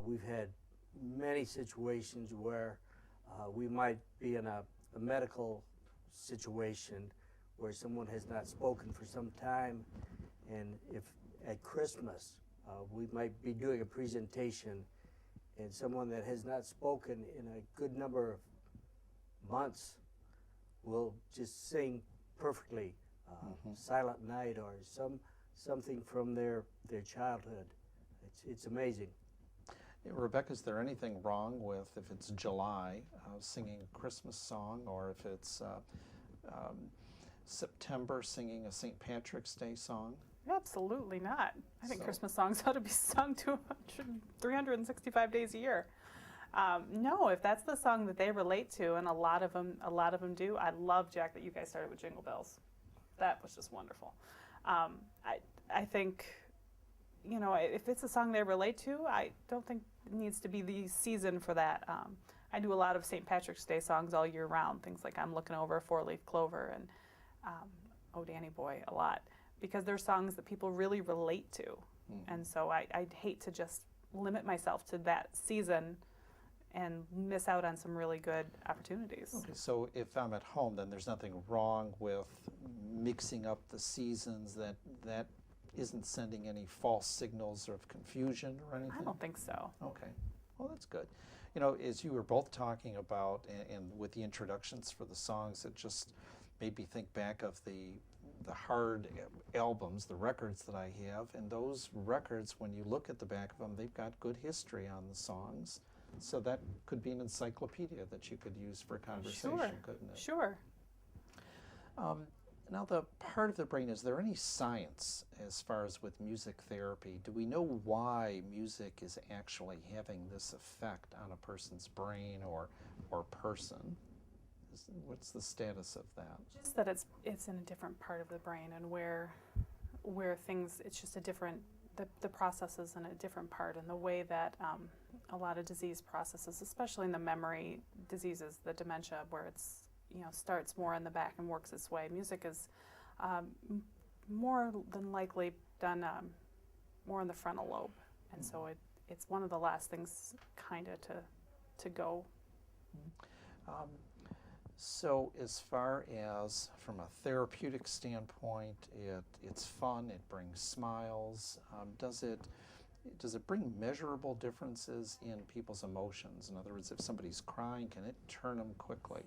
We've had many situations where we might be in a medical situation where someone has not spoken for some time, and if at Christmas we might be doing a presentation and someone that has not spoken in a good number of months will just sing perfectly, Silent Night or something from their childhood. It's amazing. Yeah, Rebecca, is there anything wrong with, if it's July, singing a Christmas song, or if it's September, singing a St. Patrick's Day song? Absolutely not. I think Christmas songs ought to be sung 365 days a year. No, if that's the song that they relate to, and a lot of them do. I love, Jack, that you guys started with Jingle Bells. That was just wonderful. I think, you know, if it's a song they relate to, I don't think it needs to be the season for that. I do a lot of St. Patrick's Day songs all year round, things like I'm Looking Over a Four-Leaf Clover and Oh Danny Boy a lot, because they're songs that people really relate to. And so I'd hate to just limit myself to that season and miss out on some really good opportunities. Okay, so if I'm at home, then there's nothing wrong with mixing up the seasons. That isn't sending any false signals of confusion or anything? I don't think so. Okay. Well, that's good. You know, as you were both talking about, and with the introductions for the songs, it just made me think back of the hard albums, the records that I have, and those records, when you look at the back of them, they've got good history on the songs. So that could be an encyclopedia that you could use for conversation, couldn't it? Sure. Now, the part of the brain, is there any science as far as with music therapy? Do we know why music is actually having this effect on a person's brain or person? What's the status of that? Just that it's in a different part of the brain, and where things, it's just a different, the process is in a different part, and the way that a lot of disease processes, especially in the memory diseases, the dementia, where it's, you know, starts more in the back and works its way. Music is more than likely done more in the frontal lobe, and so it's one of the last things kind of to go. So as far as from a therapeutic standpoint, it's fun, it brings smiles. Does it bring measurable differences in people's emotions? In other words, if somebody's crying, can it turn them quickly?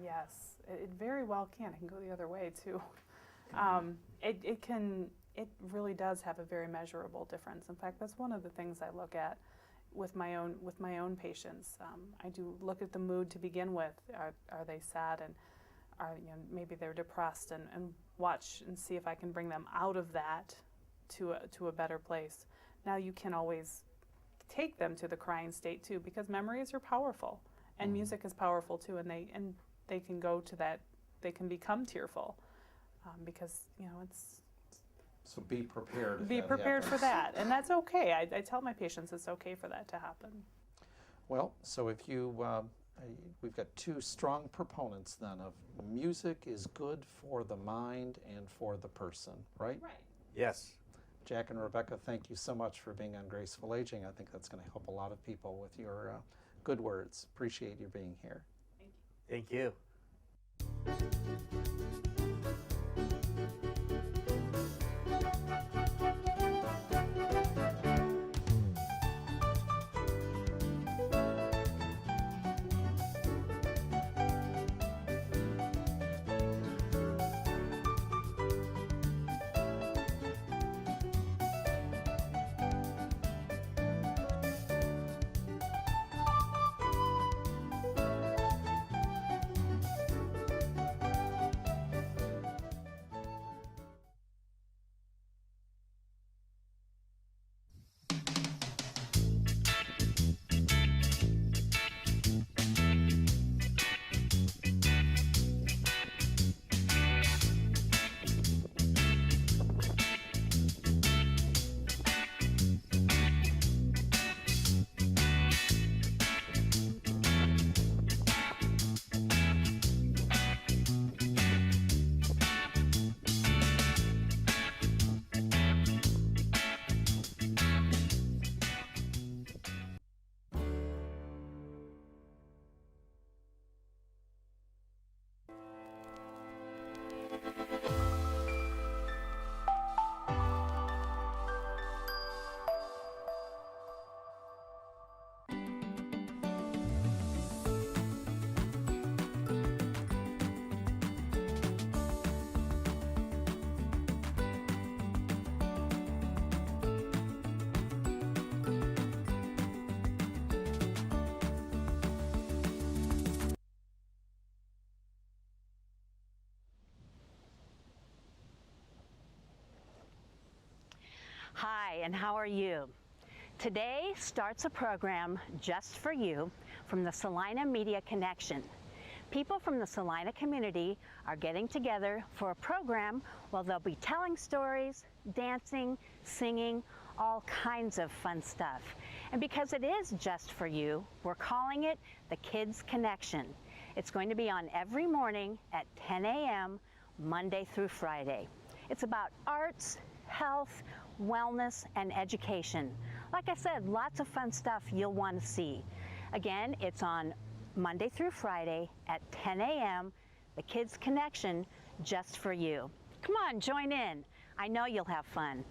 Yes, it very well can. It can go the other way too. It really does have a very measurable difference. In fact, that's one of the things I look at with my own patients. I do look at the mood to begin with. Are they sad, and maybe they're depressed, and watch and see if I can bring them out of that to a better place. Now, you can always take them to the crying state too, because memories are powerful, and music is powerful too, and they can go to that. They can become tearful because it's. So be prepared. Be prepared for that, and that's okay. I tell my patients it's okay for that to happen. Well, so if you, we've got two strong proponents then of music is good for the mind and for the person, right? Right. Yes. Jack and Rebecca, thank you so much for being on Graceful Aging. I think that's going to help a lot of people with your good words. Appreciate you being here. Thank you. Hi, and how are you? Today starts a program just for you from the Salina Media Connection. People from the Salina community are getting together for a program where they'll be telling stories, dancing, singing, all kinds of fun stuff. And because it is just for you, we're calling it the Kids Connection. It's going to be on every morning at 10 a.m. Monday through Friday. It's about arts, health, wellness, and education. Like I said, lots of fun stuff you'll want to see. Again, it's on Monday through Friday at 10 a.m. The Kids Connection, just for you. Come on, join in. I know you'll have fun.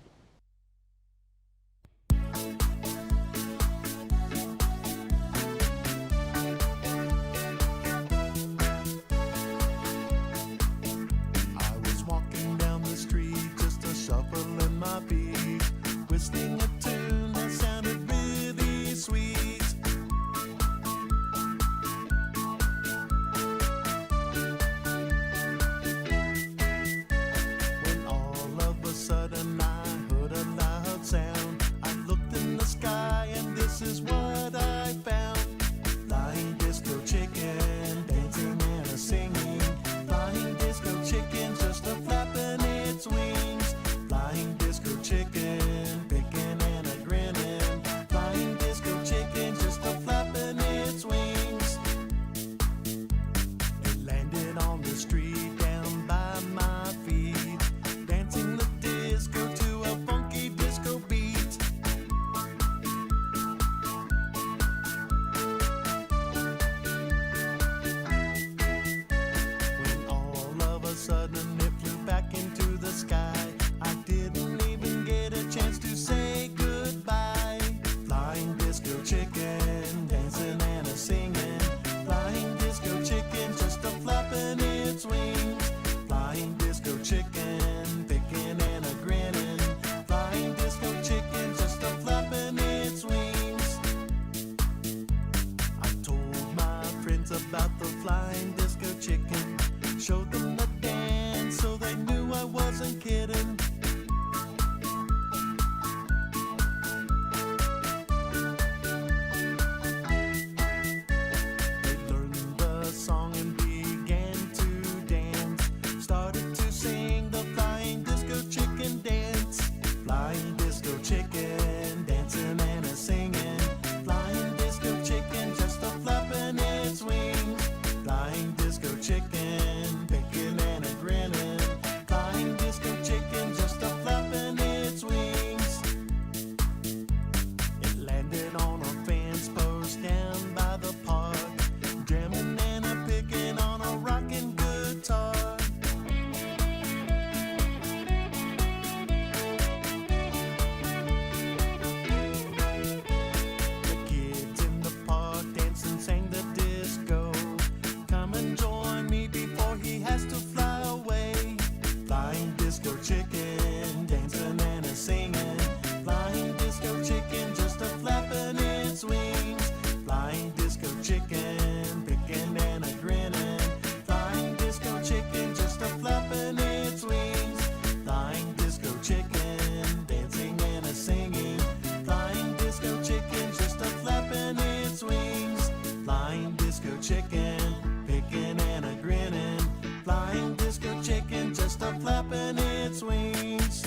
I was walking down the street, just a shuffle in my feet, whistling a tune that sounded really sweet. When all of a sudden I heard a loud sound, I looked in the sky and this is what I found. Flying disco chicken, dancing and a singing. Flying disco chicken, just a flapping its wings. Flying disco chicken, picking and a grinning. Flying disco chicken, just a flapping its wings. It landed on the street down by my feet, dancing the disco to a funky disco beat. When all of a sudden it flew back into the sky, I didn't even get a chance to say goodbye. Flying disco chicken, dancing and a singing. Flying disco chicken, just a flapping its wings. Flying disco chicken, picking and a grinning. Flying disco chicken, just a flapping its wings. I told my friends about the flying disco chicken, showed them the dance so they knew I wasn't kidding. They learned the song and began to dance, started to sing the flying disco chicken dance. Flying disco chicken, dancing and a singing. Flying disco chicken, just a flapping its wings. Flying disco chicken, picking and a grinning. Flying disco chicken, just a flapping its wings. It landed on a fence post down by the park, jamming and a picking on a rocking guitar. The kids in the park dancing sang the disco. Come and join me before he has to fly away. Flying disco chicken, dancing and a singing. Flying disco chicken, just a flapping its wings. Flying disco chicken, picking and a grinning. Flying disco chicken, just a flapping its wings. Flying disco chicken, dancing and a singing. Flying disco chicken, just a flapping its wings. Flying disco chicken, picking and a grinning. Flying disco chicken, just a flapping its wings.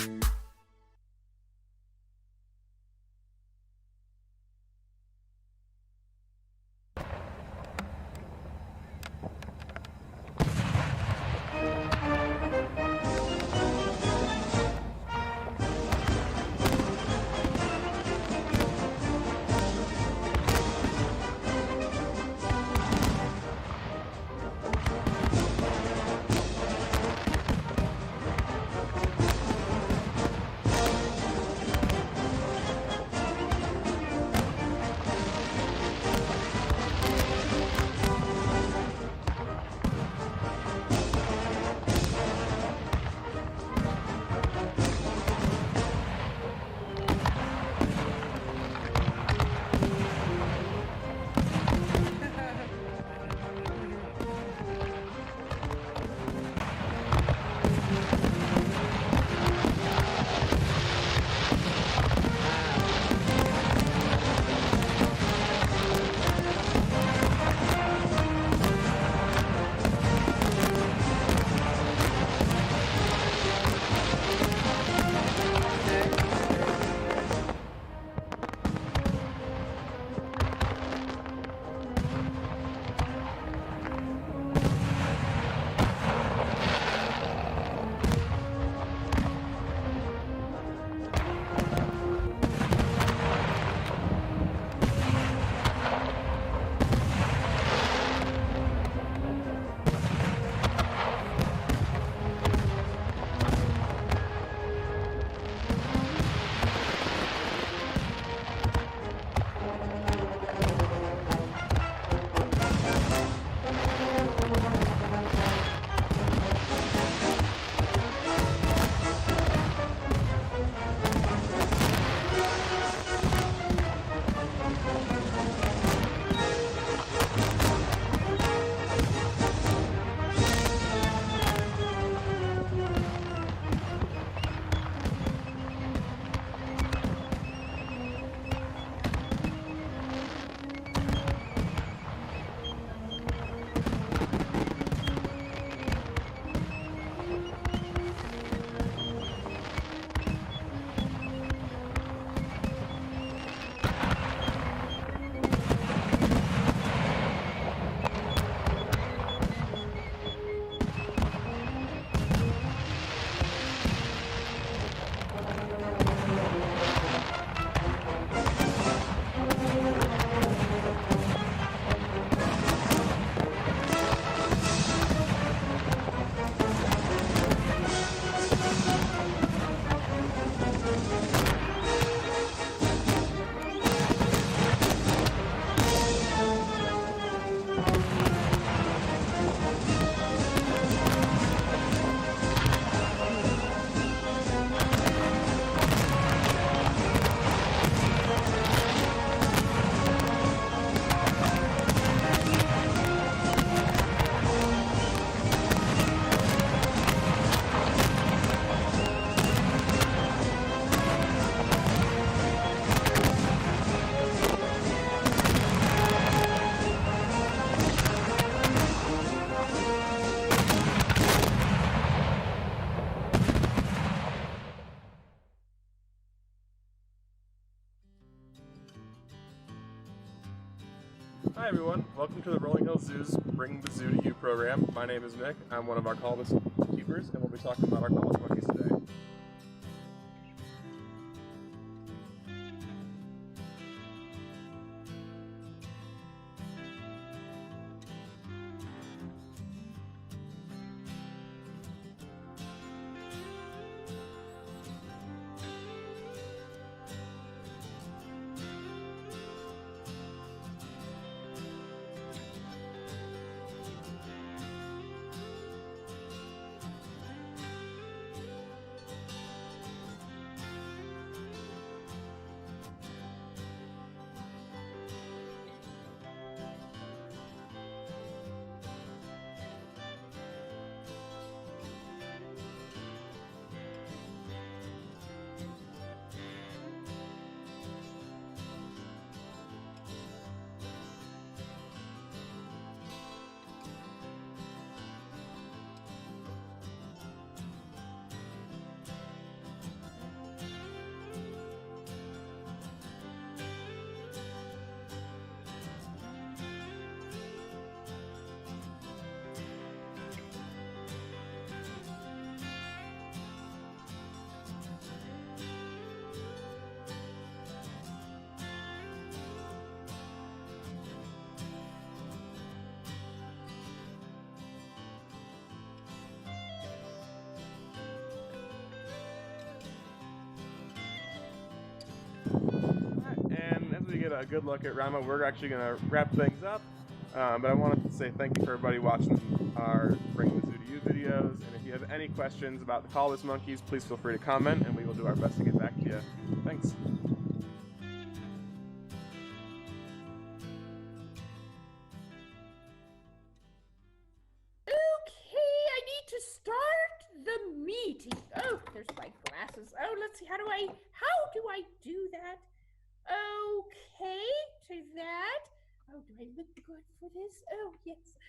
Hi everyone, welcome to the Rolling Hills Zoo's Bring the Zoo to You program. My name is Nick, I'm one of our columnist keepers, and we'll be talking about our college monkeys today. And as we get a good look at Rama, we're actually going to wrap things up. But I wanted to say thank you for everybody watching our Bring the Zoo to You videos. And if you have any questions about the Call This Monkeys, please feel free to comment, and we will do our best to get back to you. Thanks. Okay, I need to start the meeting. Oh, there's my glasses. Oh, let's see. How do I do that? Okay, to that. Oh, do I look good for this? Oh, yes.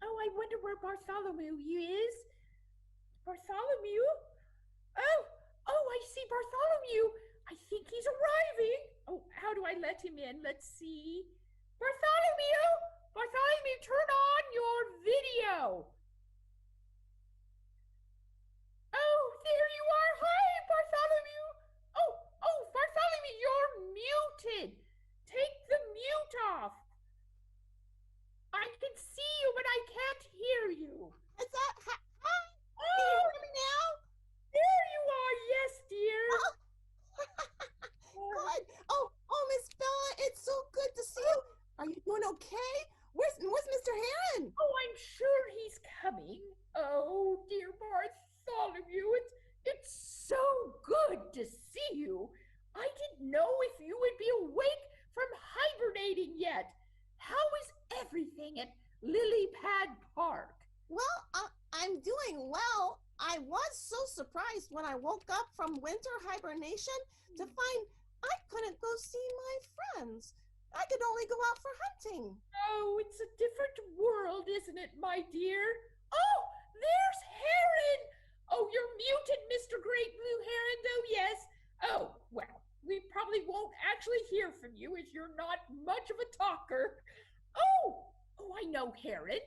Oh, I wonder where Bartholomew is. Bartholomew? Oh, I see Bartholomew. I think he's arriving. Oh, how do I let him in? Let's see. Bartholomew! Bartholomew, turn on your video. Oh, there you are. Hi, Bartholomew. Oh, Bartholomew, you're muted. Take the mute off. I can see you, but I can't hear you. Is that hi? Can you Oh, hear me now? there you are. Yes, dear. Good. Oh, Miss Bella, it's so good to see you. Are you doing okay? Where's Mr. Heron? Oh, I'm sure he's coming. Oh, dear Bartholomew, it's so good to see you. I didn't know if you would be awake from hibernating yet. How is everything at Lily Pad Park? Well, I'm doing well. I was so surprised when I woke up from winter hibernation to find I couldn't go see my friends. I could only go out for hunting. Oh, it's a different world, isn't it, my dear? Oh, there's Heron! Oh, you're muted, Mr. Great Blue Heron, though, yes. Oh, well, we probably won't actually hear from you as you're not much of a talker. Oh, I know, Heron.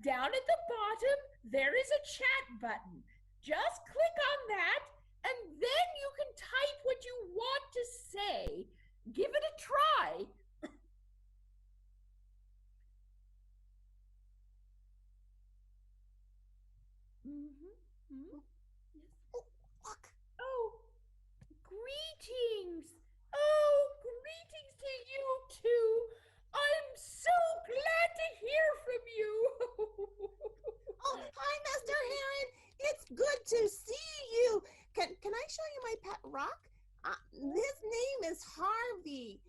Down at the bottom, there is a chat button. Just click on that, and then you can type what you want to say. Give it a try. Yes. Oh, look. Oh, greetings. Oh, greetings to you too. I'm so glad to hear from you. Oh, hi, Mr. Heron. It's good to see you. Can I show you my pet rock? His name is Harvey.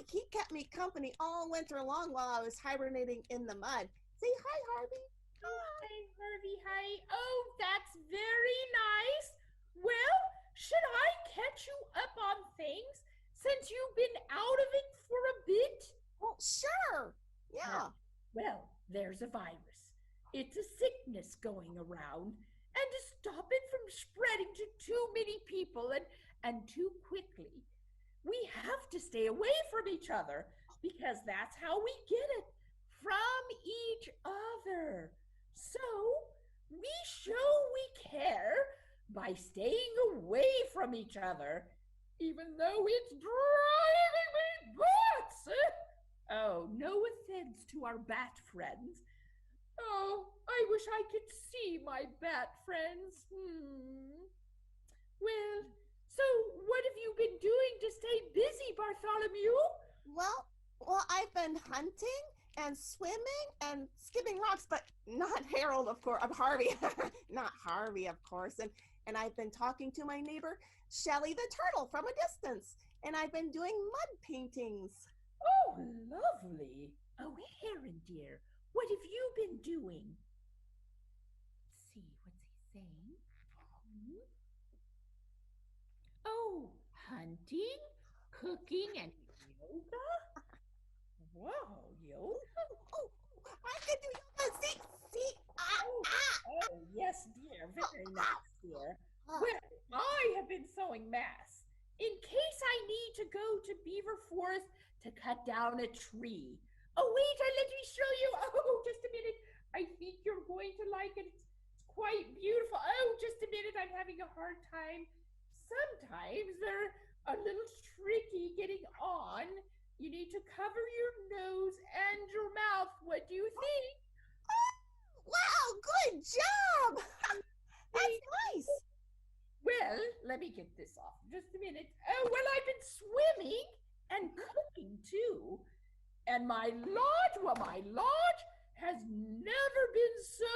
He kept me company all winter long while I was hibernating in the mud. Say hi, Harvey. Hi, Harvey. Hi. Oh, that's very nice. Well, should I catch you up on things since you've been out of it for a bit? Well, sure. Yeah. Well, there's a virus. It's a sickness going around, and to stop it from spreading to too many people and too quickly, we have to stay away from each other. because that's how we get it, from each other. So we show we care by staying away from each other, even though it's driving me nuts. Oh, no offense to our bat friends. Oh, I wish I could see my bat friends. Well, so what have you been doing to stay busy, Bartholomew? Well, I've been hunting and swimming and skipping rocks, but not Harold, of course, Harvey, not Harvey, of course. And I've been talking to my neighbor, Shelly the turtle, from a distance. And I've been doing mud paintings. Oh, lovely. Oh, Heron dear, what have you been doing? Let's see, what's he saying? Oh, hunting, cooking, and yoga? Whoa, yoga? Oh, I can do yoga. See. Oh, yes, dear. Very nice, dear. Well, I have been sewing masks in case I need to go to Beaver Forest to cut down a tree. Oh, wait, let me show you. Oh, just a minute. I think you're going to like it. It's quite beautiful. Oh, just a minute. I'm having a hard time. Sometimes they're a little tricky getting on. You need to cover your nose and your mouth. What do you think? Wow, good job. That's nice. Well, let me get this off. Just a minute. Oh, well, I've been swimming and cooking too. And my lodge has never been so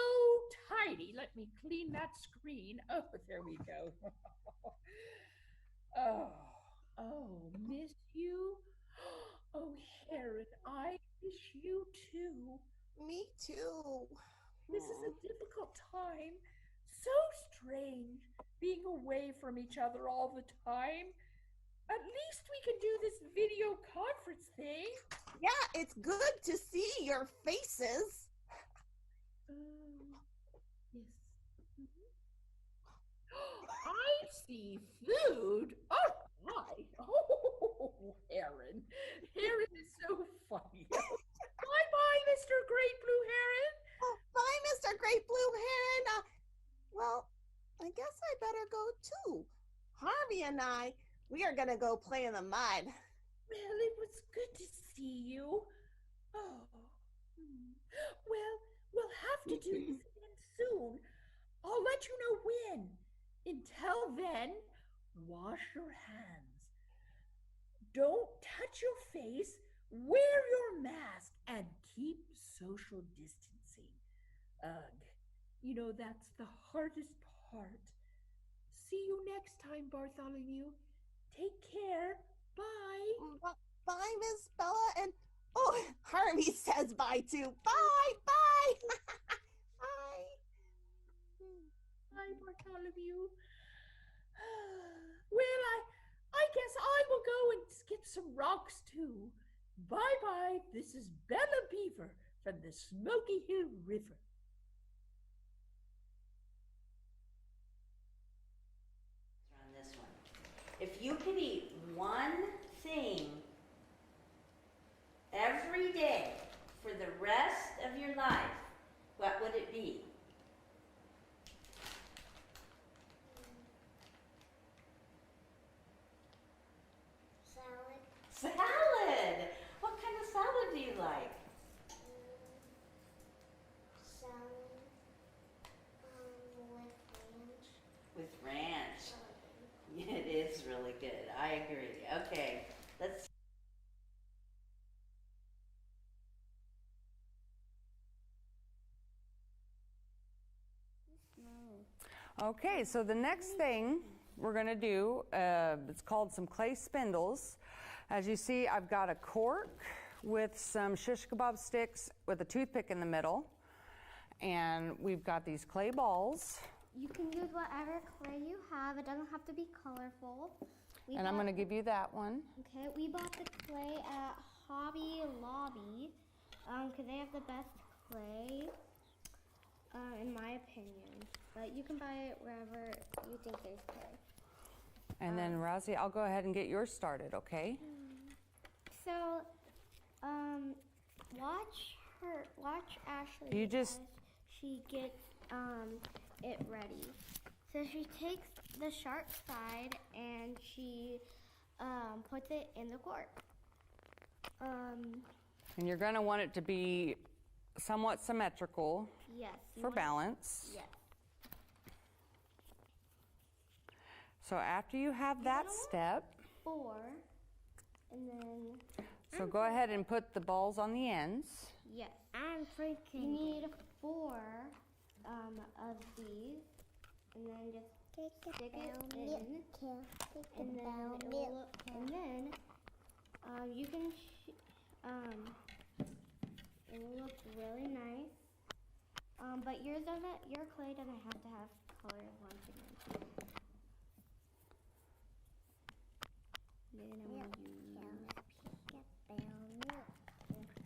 tidy. Let me clean that screen. Oh, there we go. Oh, miss you? Oh, Heron, I miss you too. Me too. This is a difficult time. So strange being away from each other all the time. At least we can do this video conference thing. Yeah, it's good to see your faces. Yes. I see food. Oh, my. Oh, Heron. Heron is so funny. Bye-bye, Mr. Great Blue Heron. Oh, bye, Mr. Great Blue Heron. Well, I guess I better go too. Harvey and we are going to go play in the mud. Well, it was good to see you. Oh. Well, we'll have to do this again soon. I'll let you know when. Until then, wash your hands. Don't touch your face, wear your mask, and keep social distancing. Ugh, you know, that's the hardest part. See you next time, Bartholomew. Take care. Bye. Bye, Miss Bella. And, oh, Harvey says bye too. Bye, bye. Bye. Bye, Bartholomew. Well, I guess I will go and get some rocks too. Bye-bye. This is Bella Beaver from the Smoky Hill River. On this one. If you could eat one thing every day for the rest of your life, what would it be? Salad! What kind of salad do you like? Salad with ranch. With ranch. It is really good. I agree. Okay, let's. Okay, so the next thing we're going to do, it's called some clay spindles. As you see, I've got a cork with some shish kebab sticks with a toothpick in the middle. And we've got these clay balls. You can use whatever clay you have. It doesn't have to be colorful. And I'm going to give you that one. Okay, we bought the clay at Hobby Lobby because they have the best clay, in my opinion. But you can buy it wherever you think there's clay. And then, Rosie, I'll go ahead and get yours started, okay? So Watch Ashley You just- as she gets it ready. So she takes the sharp side and she puts it in the cork. And you're going to want it to be somewhat symmetrical Yes. you for want- balance. Yes. So after you have that step, 4, and then so go ahead and put the balls on the ends. yes. I'm freaking. You need 4 of these, and then just stick it in, and then it will look, and then you can it will look really nice. But your clay doesn't have to have color once again. Then I'm gonna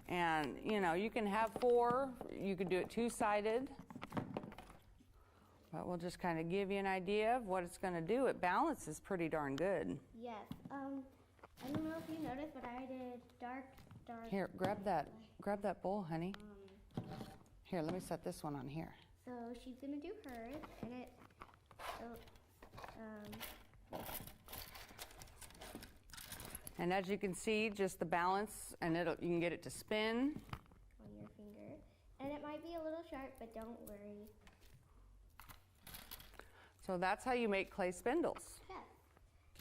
And, you know, you can have 4. You could do it two-sided. But we'll just kind of give you an idea of what it's going to do. It balances pretty darn good. yes. I don't know if you noticed, but I did dark. Here, grab that bowl, honey. Here, let me set this one on here. So she's gonna do hers, and it. And as you can see, just the balance, and you can get it to spin. On your finger, and it might be a little sharp, but don't worry. So that's how you make clay spindles. Yes,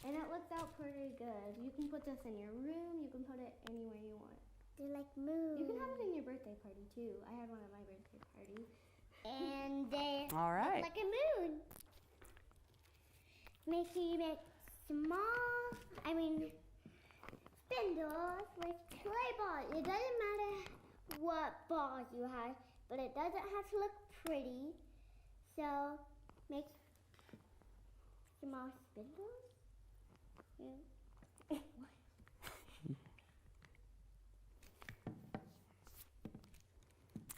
and it looks out pretty good. You can put this in your room. You can put it anywhere you want. They're like moon. You can have it in your birthday party too. I had one at my birthday party. And they All right. look like a moon. Make sure you make spindles with clay balls. It doesn't matter what balls you have, but it doesn't have to look pretty. So make small spindles. Yeah.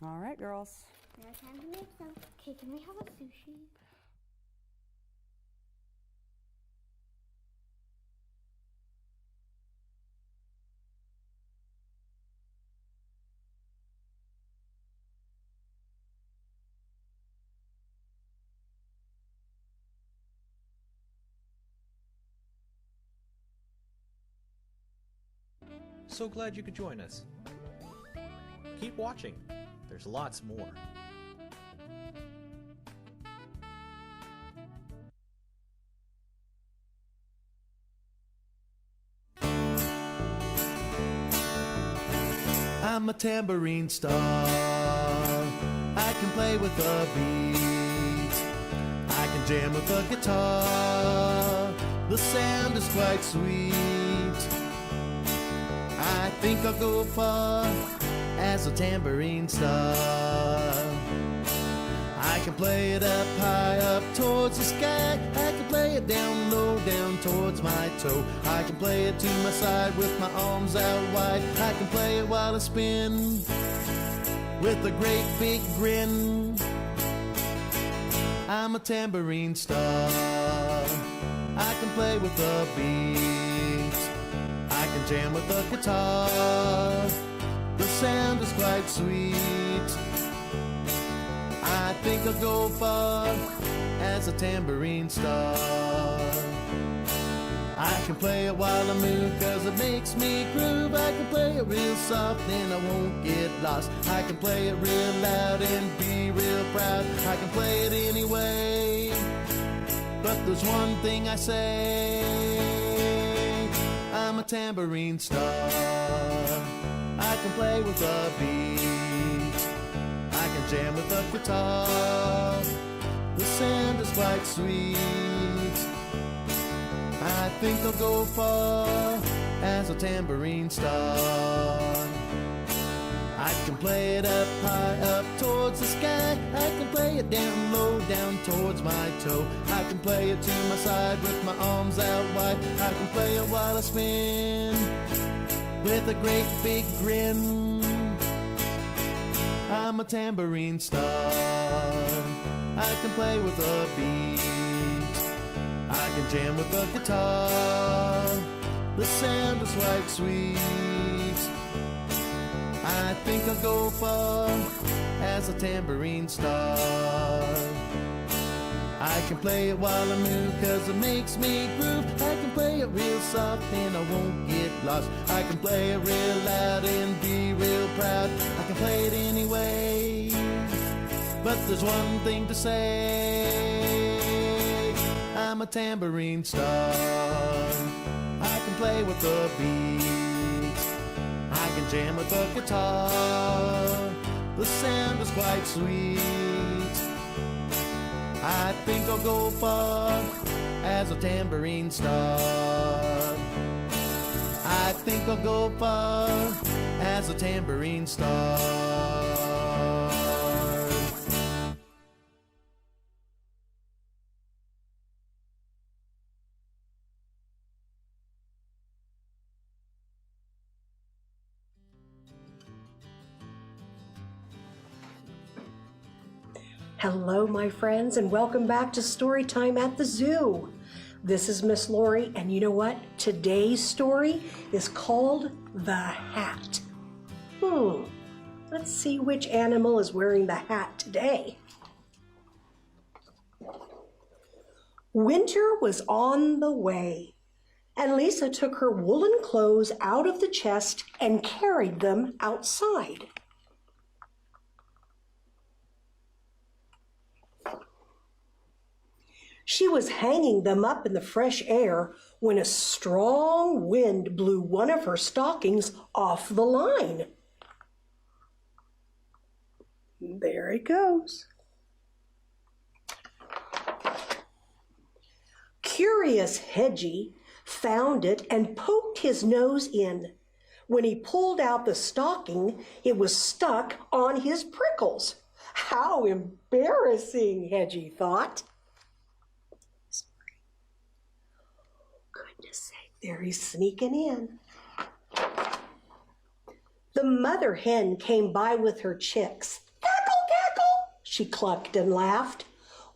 All right, girls. Now time to make some. Okay, can we have a sushi? So glad you could join us. Keep watching. There's lots more. I'm a tambourine star. I can play with a beat. I can jam with a guitar. The sound is quite sweet. I think I'll go far as a tambourine star. I can play it up high, up towards the sky. I can play it down low, down towards my toe. I can play it to my side with my arms out wide. I can play it while I spin with a great big grin. I'm a tambourine star. I can play with a beat. I can jam with a guitar. The sound is quite sweet. I think I'll go far as a tambourine star. I can play it while I move cause it makes me groove. I can play it real soft and I won't get lost. I can play it real loud and be real proud. I can play it anyway, but there's one thing I say: I'm a tambourine star. I can play with a beat. I can jam with a guitar. The sound is quite sweet. I think I'll go far as a tambourine star. I can play it up high, up towards the sky. I can play it down low, down towards my toe. I can play it to my side with my arms out wide. I can play it while I spin with a great big grin. I'm a tambourine star. I can play with a beat. I can jam with a guitar. The sound is quite sweet. I think I'll go far as a tambourine star. I can play it while I move cause it makes me groove. I can play it real soft and I won't get lost. I can play it real loud and be real proud. I can play it anyway, but there's one thing to say: I'm a tambourine star. I can play with the beats, I can jam with the guitar. The sound is quite sweet. I think I'll go far as a tambourine star. I think I'll go far as a tambourine star. Hello, my friends, and welcome back to Storytime at the Zoo. This is Miss Lori, and you know what? Today's story is called The Hat. Let's see which animal is wearing the hat today. Winter was on the way, and Lisa took her woolen clothes out of the chest and carried them outside. She was hanging them up in the fresh air when a strong wind blew one of her stockings off the line. There it goes. Curious Hedgie found it and poked his nose in. When he pulled out the stocking, it was stuck on his prickles. How embarrassing, Hedgie thought. Goodness sake, there he's sneaking in. The mother hen came by with her chicks. Cackle, cackle, she clucked and laughed.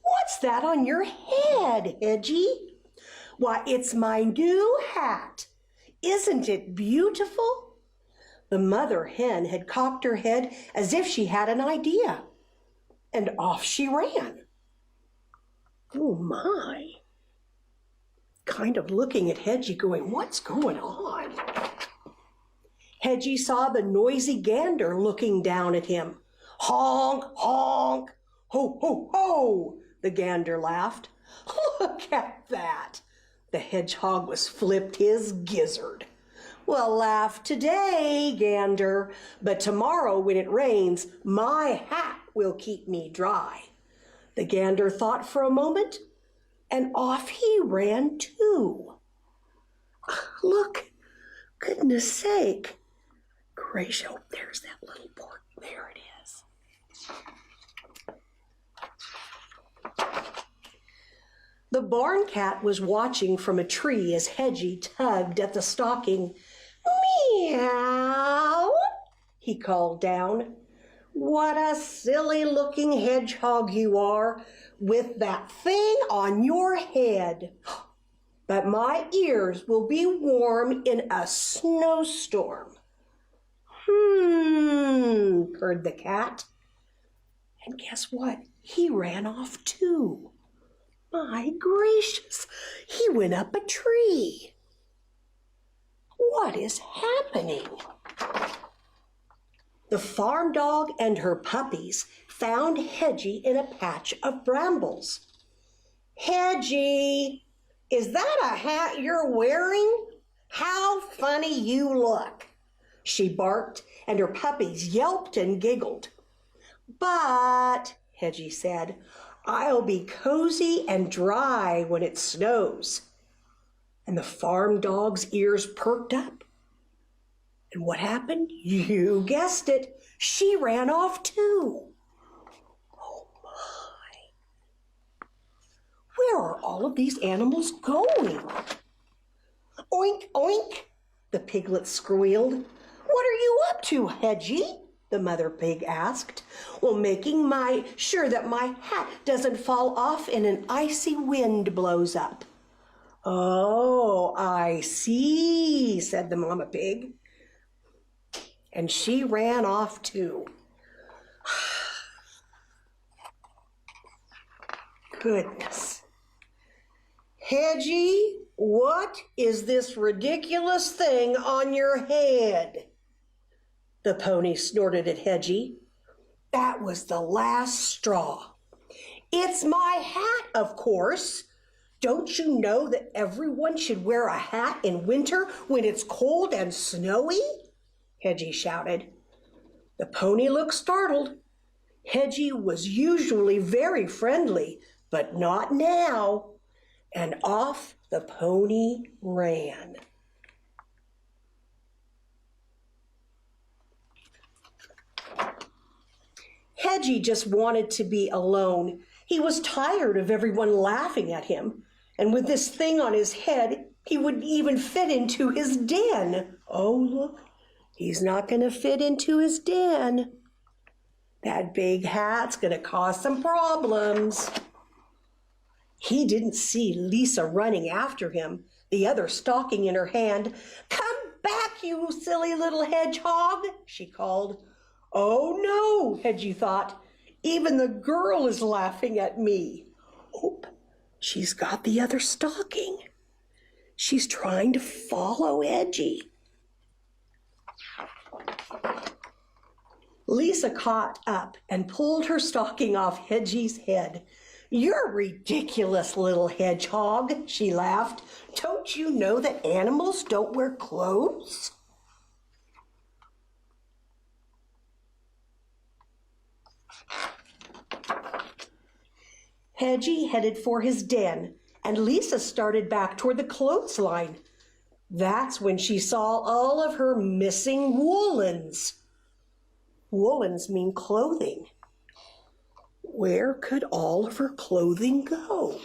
What's that on your head, Hedgie? Why, it's my new hat. Isn't it beautiful? The mother hen had cocked her head as if she had an idea, and off she ran. Oh my. Kind of looking at Hedgie going, what's going on? Hedgie saw the noisy gander looking down at him. Honk, honk, ho, ho, ho, the gander laughed. Look at that. The hedgehog was flipped his gizzard. Well, laugh today, gander, but tomorrow when it rains, my hat will keep me dry. The gander thought for a moment, and off he ran too. Look, goodness sake. Gracious, oh, there's that little pork. There it is. The barn cat was watching from a tree as Hedgie tugged at the stocking. Meow, he called down. What a silly-looking hedgehog you are, with that thing on your head. But my ears will be warm in a snowstorm. Purred the cat. And guess what? He ran off too. My gracious, he went up a tree. What is happening? The farm dog and her puppies found Hedgie in a patch of brambles. Hedgie, is that a hat you're wearing? How funny you look, she barked, and her puppies yelped and giggled. But, Hedgie said, I'll be cozy and dry when it snows. And the farm dog's ears perked up. And what happened? You guessed it. She ran off too. Oh my. Where are all of these animals going? Oink, oink, the piglet squealed. What are you up to, Hedgie? The mother pig asked. Well, making sure that my hat doesn't fall off and an icy wind blows up. Oh, I see, said the mama pig. and she ran off too. Goodness. Hedgie, what is this ridiculous thing on your head? The pony snorted at Hedgie. That was the last straw. It's my hat, of course. Don't you know that everyone should wear a hat in winter when it's cold and snowy? Hedgie shouted. The pony looked startled. Hedgie was usually very friendly, but not now. And off the pony ran. Hedgie just wanted to be alone. He was tired of everyone laughing at him. And with this thing on his head, he wouldn't even fit into his den. Oh, look, he's not going to fit into his den. That big hat's going to cause some problems. He didn't see Lisa running after him, the other stocking in her hand. Come back, you silly little hedgehog, she called. Oh no, Hedgie thought. Even the girl is laughing at me. Oh, she's got the other stocking. She's trying to follow Hedgie. Lisa caught up and pulled her stocking off Hedgie's head. You're a ridiculous little hedgehog, she laughed. Don't you know that animals don't wear clothes? Hedgie headed for his den, and Lisa started back toward the clothesline. That's when she saw all of her missing woolens. Woolens mean clothing. Where could all of her clothing go?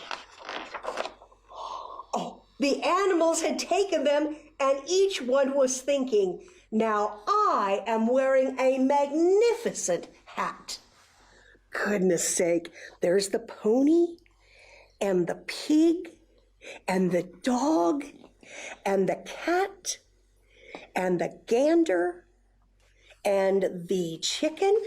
Oh, the animals had taken them, and each one was thinking, now I am wearing a magnificent hat. Goodness sake, there's the pony, and the pig, and the dog, and the cat, and the gander, and the chicken.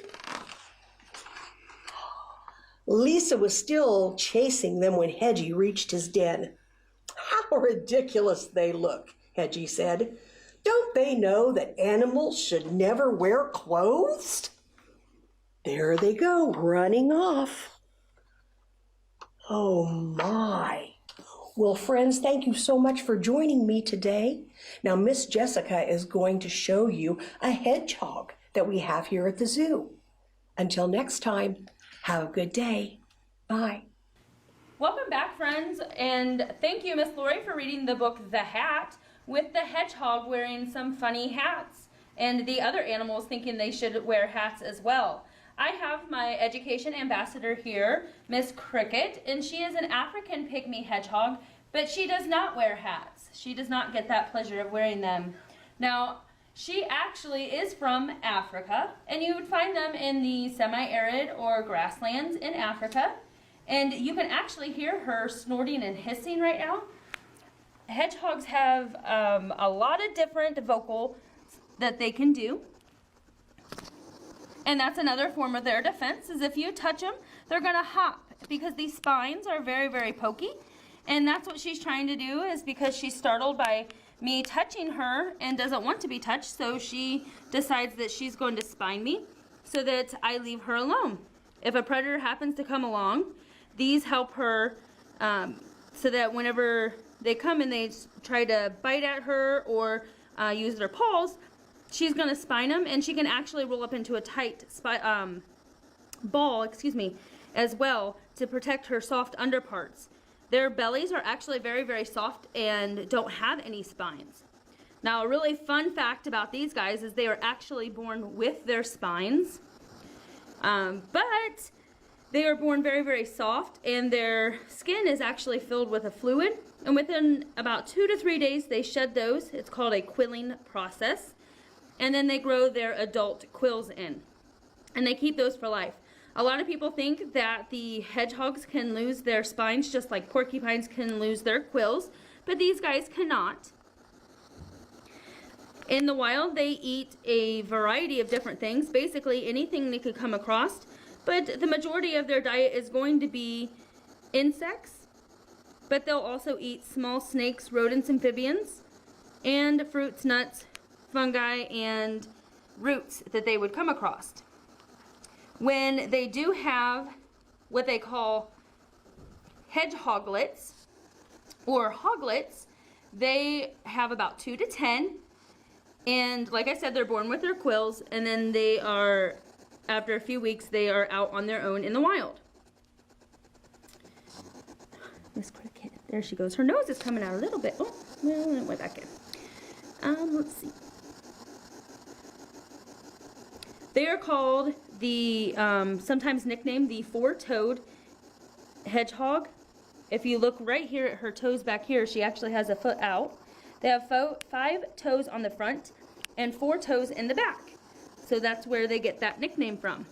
Lisa was still chasing them when Hedgie reached his den. How ridiculous they look, Hedgie said. Don't they know that animals should never wear clothes? There they go, running off. Oh my. Well, friends, thank you so much for joining me today. Now, Miss Jessica is going to show you a hedgehog that we have here at the zoo. Until next time, have a good day. Bye. Welcome back, friends, and thank you, Miss Lori, for reading the book The Hat, with the hedgehog wearing some funny hats, and the other animals thinking they should wear hats as well. I have my education ambassador here, Miss Cricket, and she is an African pygmy hedgehog, but she does not wear hats. She does not get that pleasure of wearing them. Now, she actually is from Africa, and you would find them in the semi-arid or grasslands in Africa. And you can actually hear her snorting and hissing right now. Hedgehogs have a lot of different vocals that they can do. And that's another form of their defense, is if you touch them, they're going to hop because these spines are very, very pokey. And that's what she's trying to do, is because she's startled by me touching her and doesn't want to be touched, so she decides that she's going to spine me so that I leave her alone. If a predator happens to come along, these help her so that whenever they come and they try to bite at her or use their paws, she's going to spine them, and she can actually roll up into a tight ball, as well, to protect her soft underparts. Their bellies are actually very, very soft and don't have any spines. Now, a really fun fact about these guys is they are actually born with their spines, but they are born very, very soft, and their skin is actually filled with a fluid, and within about 2 to 3 days they shed those. It's called a quilling process, and then they grow their adult quills in, and they keep those for life. A lot of people think that the hedgehogs can lose their spines just like porcupines can lose their quills, but these guys cannot. In the wild, they eat a variety of different things, basically anything they could come across, but the majority of their diet is going to be insects, but they'll also eat small snakes, rodents, amphibians, and fruits, nuts, fungi, and roots that they would come across. When they do have what they call hedgehoglets or hoglets, they have about 2 to 10. And like I said, they're born with their quills, and then they are, after a few weeks, they are out on their own in the wild. Miss Cricket, there she goes. Her nose is coming out a little bit. Oh, well, it went back in. Let's see. They are called the, sometimes nicknamed the four-toed hedgehog. If you look right here at her toes back here, she actually has a foot out. They have 5 toes on the front and 4 toes in the back. So that's where they get that nickname from.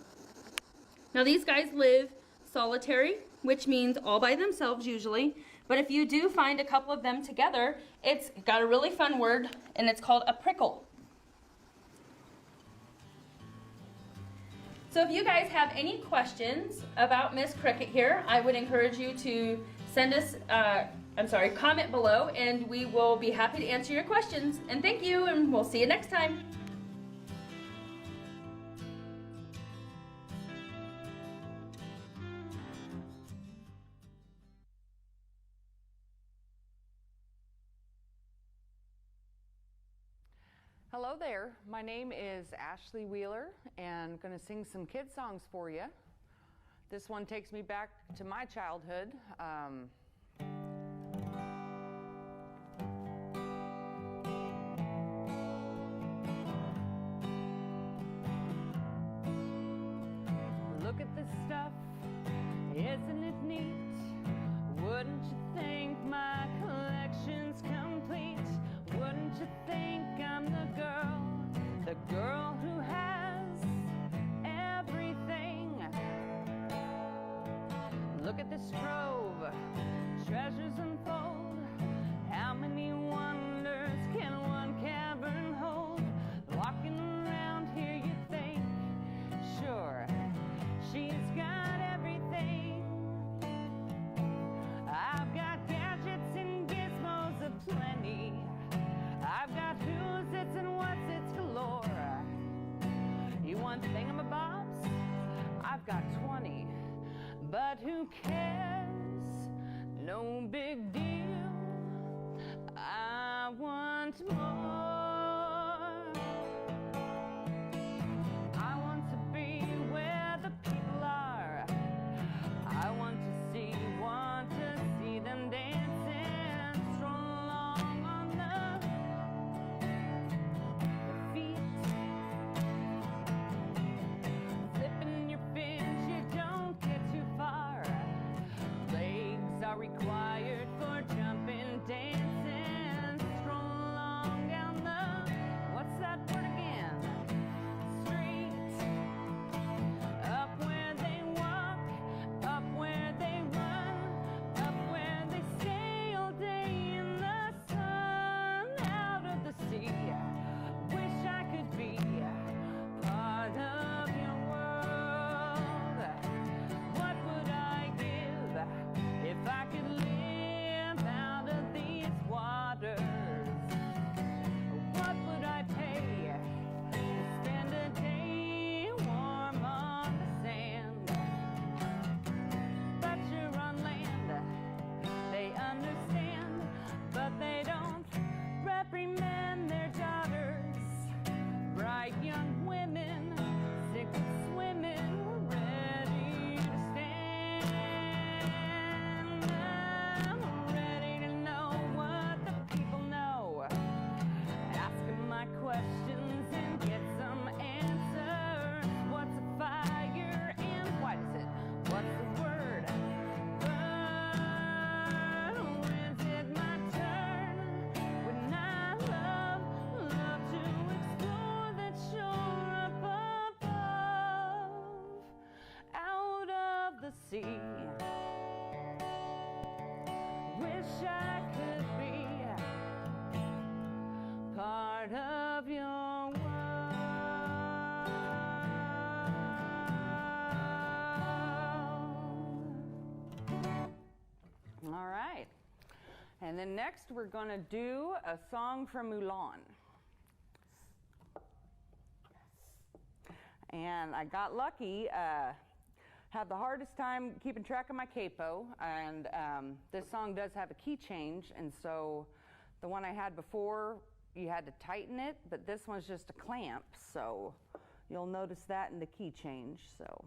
Now these guys live solitary, which means all by themselves usually. But if you do find a couple of them together, it's got a really fun word, and it's called a prickle. So if you guys have any questions about Miss Cricket here, I would encourage you to send us comment below, and we will be happy to answer your questions. And thank you, and we'll see you next time. Hello there, my name is Ashley Wheeler, and I'm going to sing some kid songs for you. This one takes me back to my childhood. Look at this stuff, isn't it neat? Wouldn't you think my collection's complete? Wouldn't you think I'm the girl who has everything? Look at this trove, treasures unfold. How many wonders can one cavern hold? Walking around here you think, sure, she's got everything. I've got gadgets and gizmos aplenty. I've got who's its and what's its galore. You want thingamabobs? I've got 20. But who cares? No big deal. I want more. I want to be where the people are. I want to see them dancing, stroll along on the feet. Flipping your fins, you don't get too far. Legs are required for jumping, dancing, stroll along down the, what's that word again? Street. Up where they walk, up where they run, up where they stay all day in the sun, out of the sea. Wish I could be part of your world. What would I give if I could live out of these waters? What would I pay to spend a day warm on the sand? But you're on land, they understand, but they don't reprimand their daughters. Bright young women, sick of swimming, ready to stand. I'm ready to know what the people know. Ask them my questions and get some answers. What's a fire and what is it? What's the word? When's it my turn? When I love to explore that shore up above, out of the sea. Wish I could be part of your And then next we're going to do a song from Mulan. And I got lucky, had the hardest time keeping track of my capo, and this song does have a key change, and so the one I had before, you had to tighten it, but this one's just a clamp, so you'll notice that in the key change, so.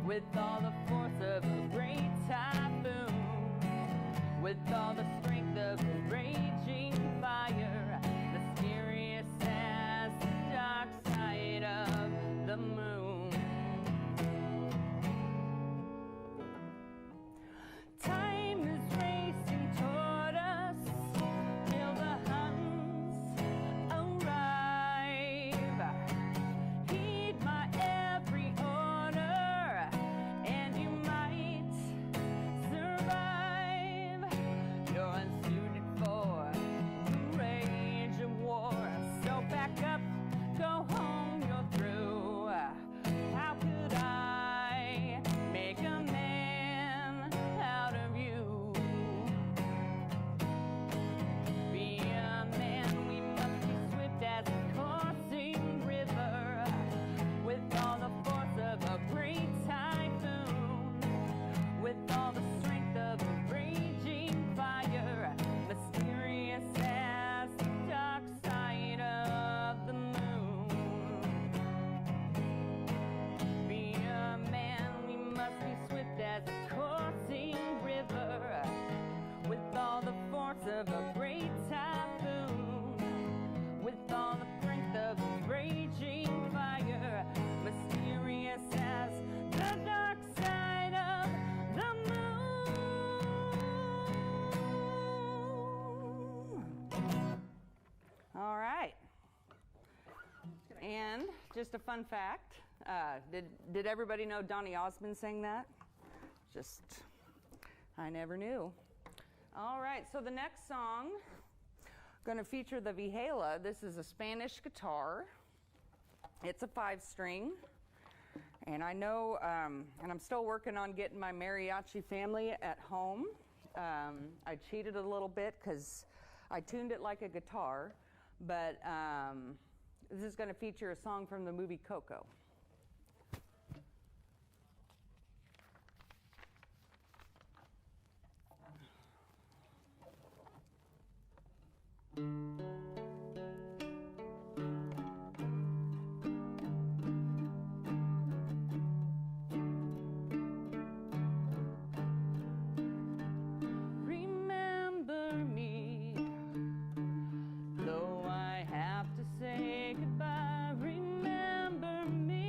With all the force of a great typhoon, with all the strength of a raging fire, mysterious as the dark side of the moon. Time is racing toward us till the Huns arrive. Heed my every order, and you might survive. You're unsuited for the rage of war, so back up, go home, you're through. How could I make a man out of you? Be a man, we must be swift as a coursing river, with all the force of a great typhoon, with all the strength of a raging fire, mysterious as the dark side of the moon. Be a man, we must be swift as a coursing river, with all the force of a great typhoon, with all the strength of a raging fire, mysterious as the dark side of the moon. All right. And just a fun fact, did everybody know Donny Osmond sang that? Just, I never knew. All right, so the next song, going to feature the Vihuela. This is a Spanish guitar. It's a 5-string. And I know, and I'm still working on getting my mariachi family at home. I cheated a little bit because I tuned it like a guitar, but this is going to feature a song from the movie Coco. Remember me, though I have to say goodbye. Remember me.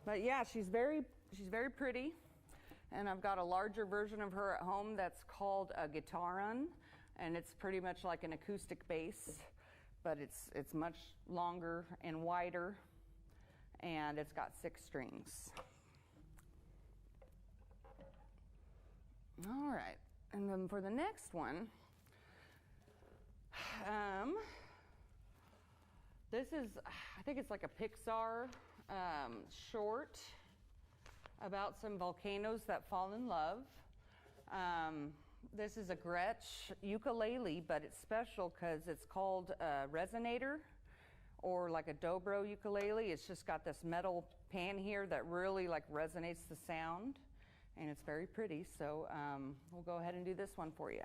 But yeah, she's very pretty. And I've got a larger version of her at home that's called a guitarun, and it's pretty much like an acoustic bass, but it's much longer and wider, and it's got 6 strings. All right, and then for the next one, this is, I think it's like a Pixar short about some volcanoes that fall in love. This is a Gretsch ukulele, but it's special because it's called a resonator, or like a dobro ukulele. It's just got this metal pan here that really like resonates the sound, and it's very pretty. So we'll go ahead and do this one for you.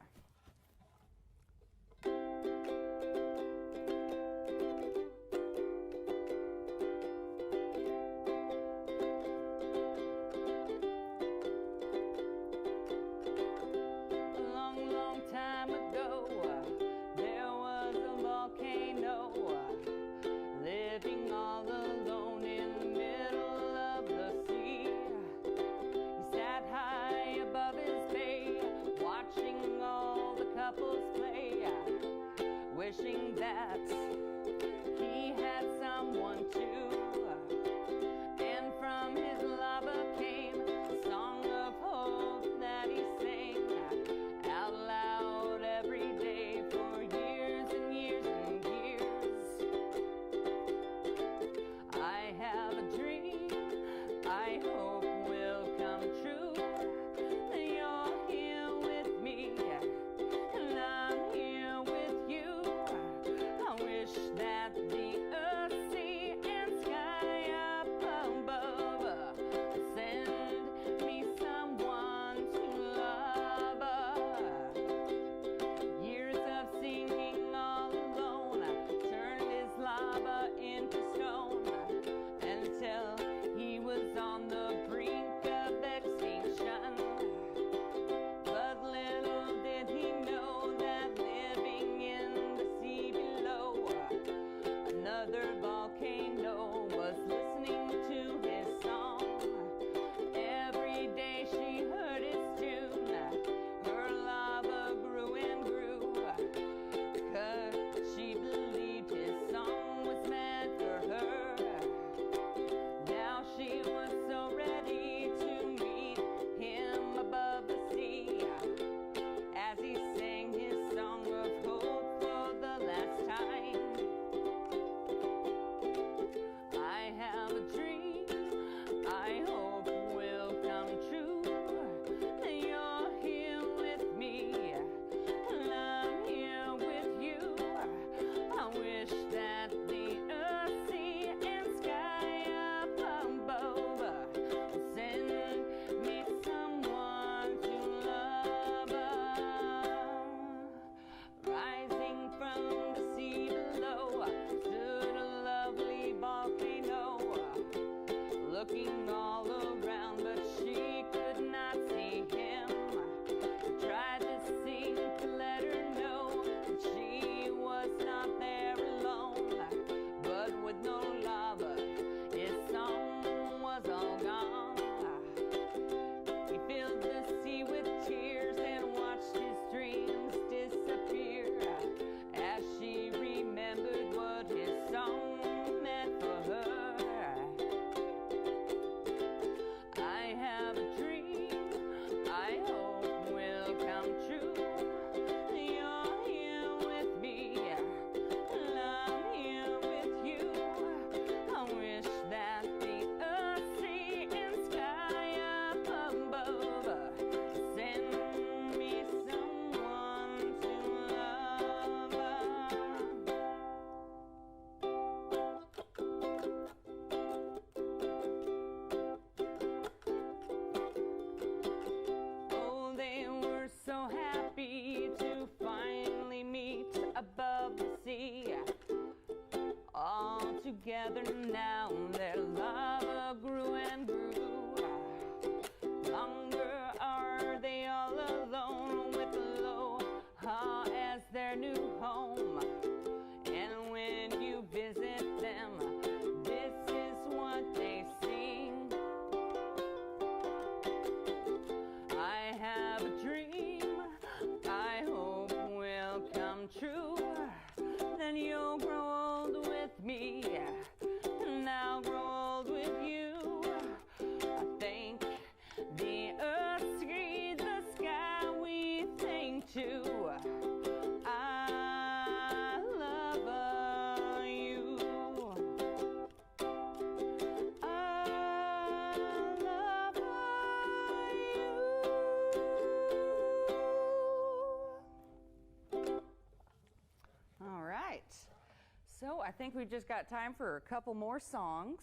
think we've just got time for a couple more songs.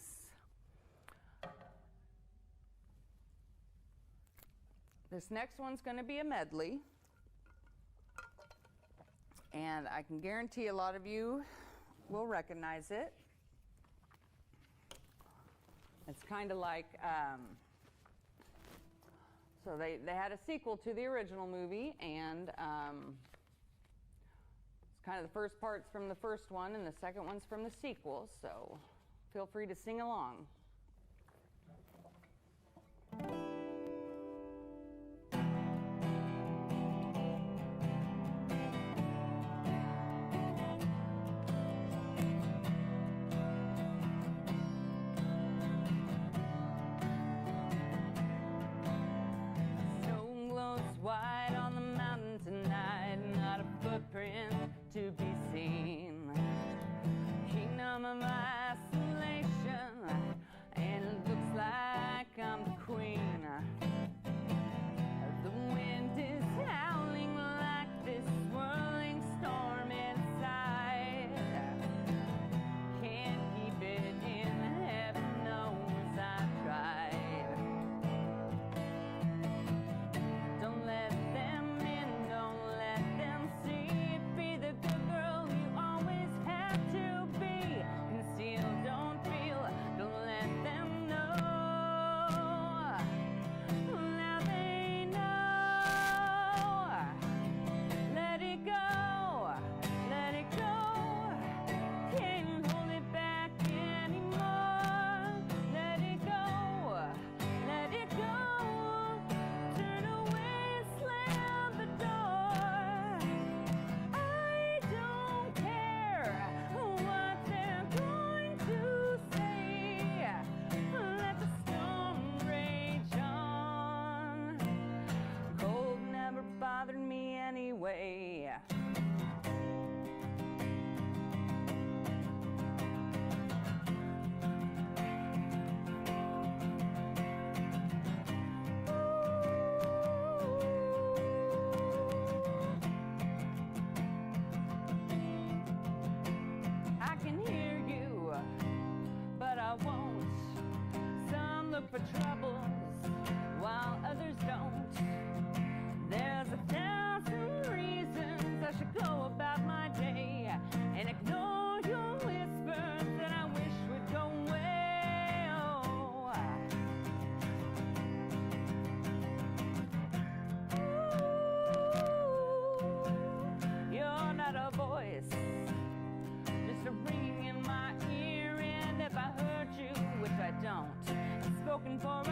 This next one's going to be a medley. And I can guarantee a lot of you will recognize it. It's kind of like, so they had a sequel to the original movie, and it's kind of the first part's from the first one, and the second one's from the sequel, so feel free to sing along. White on the mountain tonight, not a footprint to be seen. Kingdom of isolation, and it looks like I'm the queen. The wind is howling like this swirling storm inside. Can't keep it in, heaven knows I've tried. Bothered me anyway. I can hear you, but I won't. Some look for troubles while others don't. There's 1,000 reasons I should go about my day and ignore your whispers that I wish would go away. Oh. Ooh, you're not a voice, just a ring in my ear, and if I hurt you, which I don't, spoken for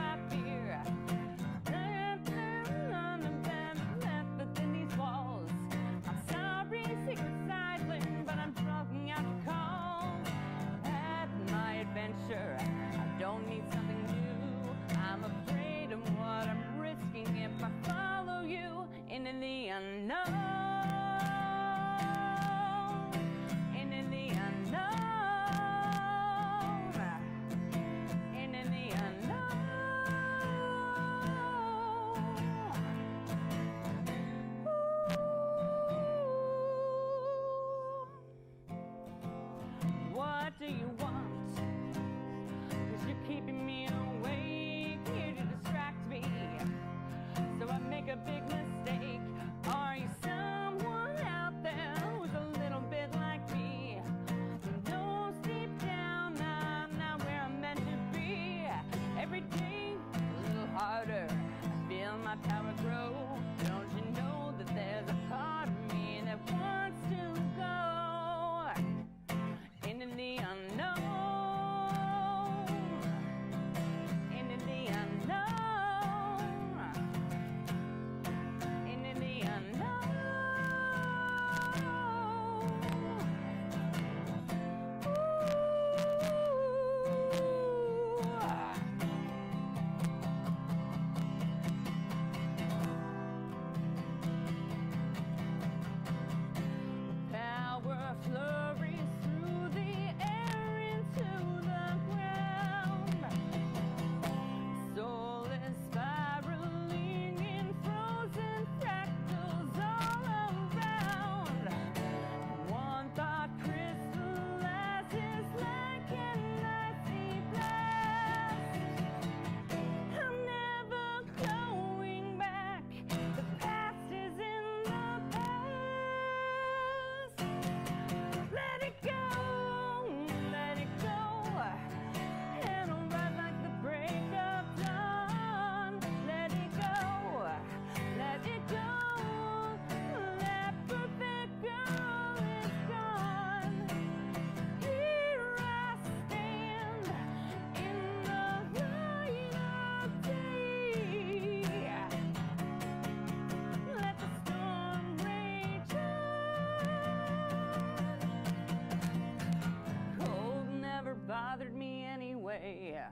Yeah.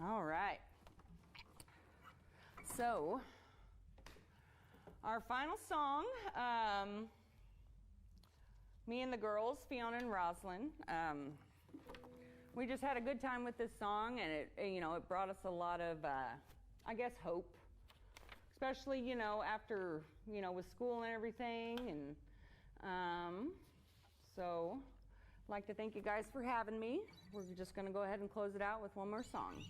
All right. So, our final song, me and the girls, Fiona and Roslyn, we just had a good time with this song, and it brought us a lot of, I guess, hope, especially, after, with school and everything. And so I'd like to thank you guys for having me. We're just going to go ahead and close it out with one more song.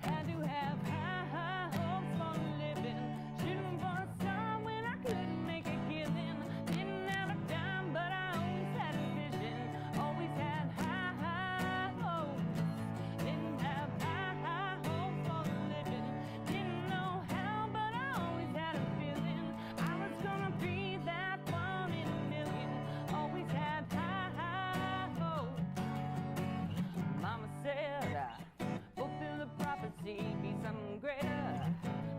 Had to have high hopes for a living. Shooting for a star when I couldn't make a killing. Didn't have a dime, but I always had a vision. Always had high hopes. Didn't have high hopes for a living. Didn't know how, but I always had a feeling I was gonna be that one in a million. Always had high hopes. Mama said, fulfill the prophecy, be something greater,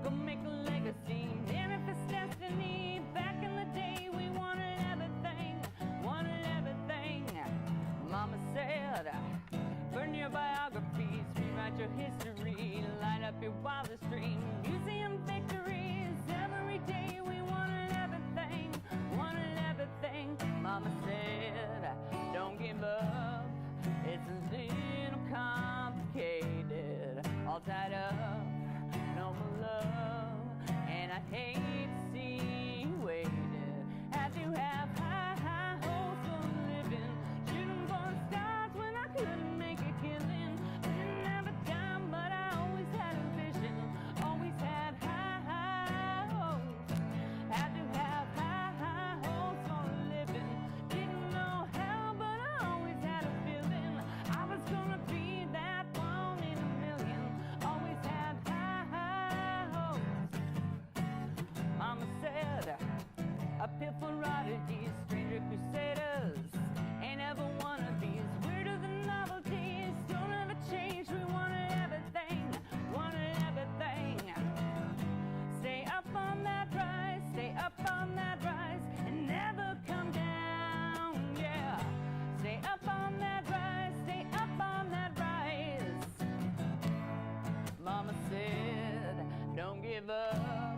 go make a legacy, manifest destiny. Back in the day, we wanted everything, Mama said, burn your biographies, rewrite your history, light up your wildest dreams, museum victories. Every day we wanted everything, Mama said, don't give up, it's a little complicated, all tied up, no more love, and I hate to see you waited. Had to have high hopes for a living, shooting for the stars when I couldn't make a killing. Didn't have a dime, but I always had a vision, always had high hopes. Had to have high hopes for a living. Didn't know how, but I always had a feeling I was gonna be that one in a million. Always had high hopes. Mama said, uphill for oddities, stranger crusaders. Ain't ever one of these. Weirder than novelties. Don't ever change. We wanted everything. Stay up on that rise. Stay up on that rise. And never come down. Yeah. Stay up on that rise. Stay up on that rise. Mama said, don't give up.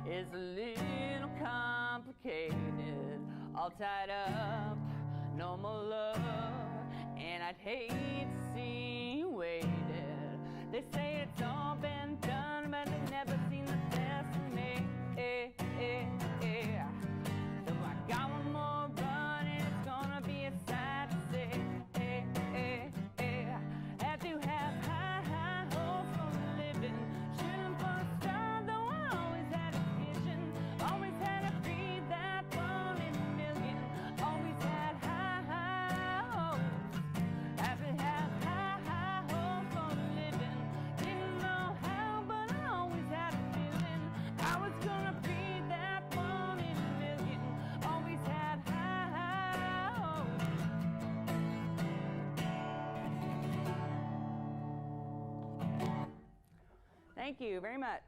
It's a little complicated, all tied up, no more love, and I'd hate to see you waited. They say it's all been done, but they've never seen the best of me. So I got one more run, and it's gonna be a sight to see. Had to have high hopes for a living, shooting for a star, though I always had a vision. Always had to be that one in a million. Always had high hopes. Had to have high hopes for a living. Didn't know how, but I always had a feeling I was gonna be that one in a million. Always had high hopes. Thank you very much.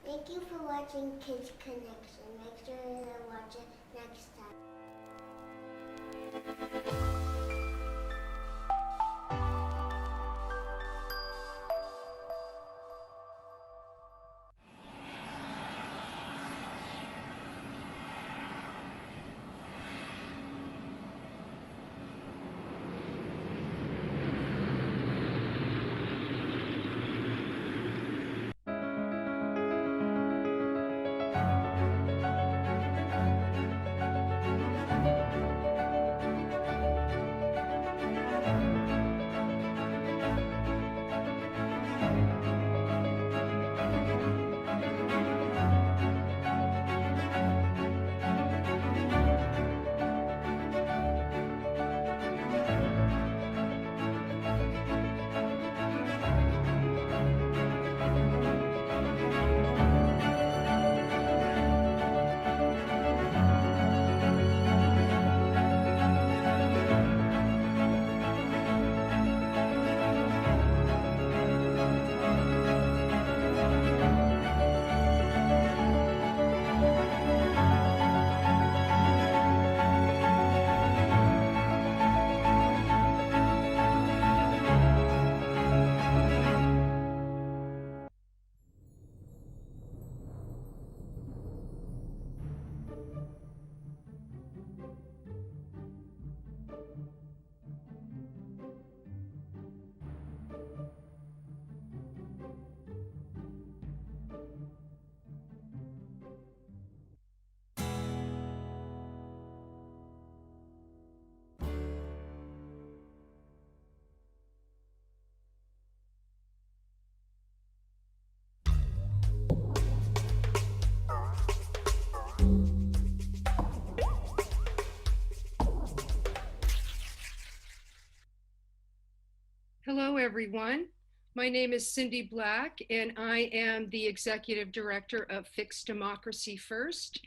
Thank you for watching Kids Connection. Make sure to watch it next time. Hello, everyone. My name is Cindy Black, and I am the Executive Director of Fix Democracy First.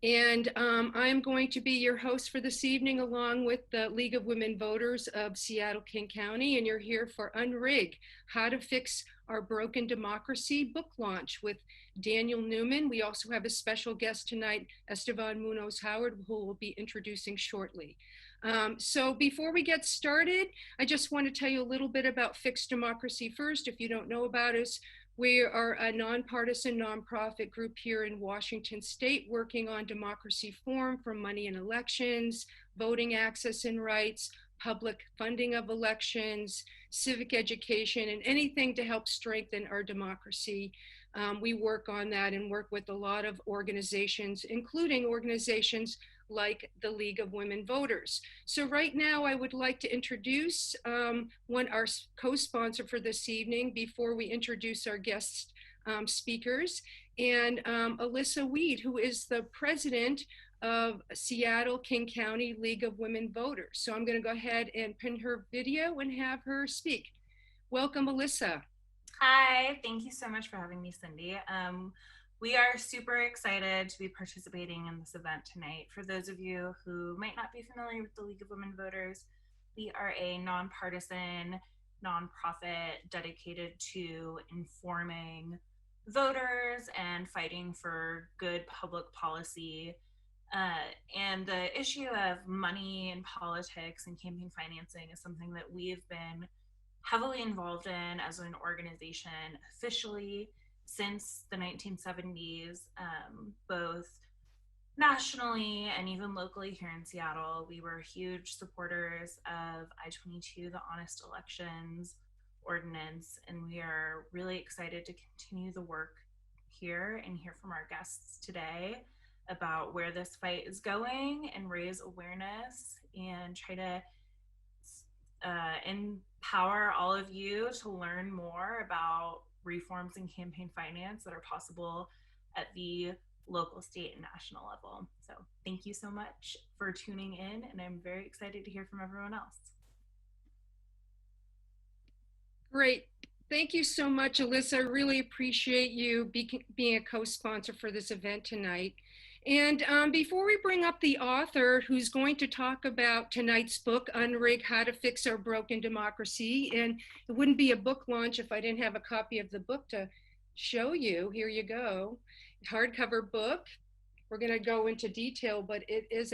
And I'm going to be your host for this evening, along with the League of Women Voters of Seattle-King County. And you're here for Unrig, How to Fix Our Broken Democracy book launch with Daniel Newman. We also have a special guest tonight, Esteban Munoz-Howard, who will be introducing shortly. So before we get started, I just want to tell you a little bit about Fix Democracy First. If you don't know about us, we are a nonpartisan nonprofit group here in Washington State working on democracy reform from money in elections, voting access and rights, public funding of elections, civic education, and anything to help strengthen our democracy. We work on that and work with a lot of organizations, including organizations like the League of Women Voters. So right now I would like to introduce our co-sponsor for this evening before we introduce our guest speakers, and Alyssa Weed, who is the president of Seattle-King County League of Women Voters. So I'm going to go ahead and pin her video and have her speak. Welcome, Alyssa. Hi, thank you so much for having me, Cindy. We are super excited to be participating in this event tonight. For those of you who might not be familiar with the League of Women Voters, we are a nonpartisan nonprofit dedicated to informing voters and fighting for good public policy. And the issue of money in politics and campaign financing is something that we've been heavily involved in as an organization officially since the 1970s, both nationally and even locally here in Seattle. We were huge supporters of I-22, the Honest Elections Ordinance, and we are really excited to continue the work here and hear from our guests today about where this fight is going and raise awareness and try to empower all of you to learn more about reforms in campaign finance that are possible at the local, state, and national level. So thank you so much for tuning in, and I'm very excited to hear from everyone else. Great. Thank you so much, Alyssa. I really appreciate you being a co-sponsor for this event tonight. And before we bring up the author who's going to talk about tonight's book, Unrig, How to Fix Our Broken Democracy, and it wouldn't be a book launch if I didn't have a copy of the book to show you. Here you go. Hardcover book. We're going to go into detail, but it is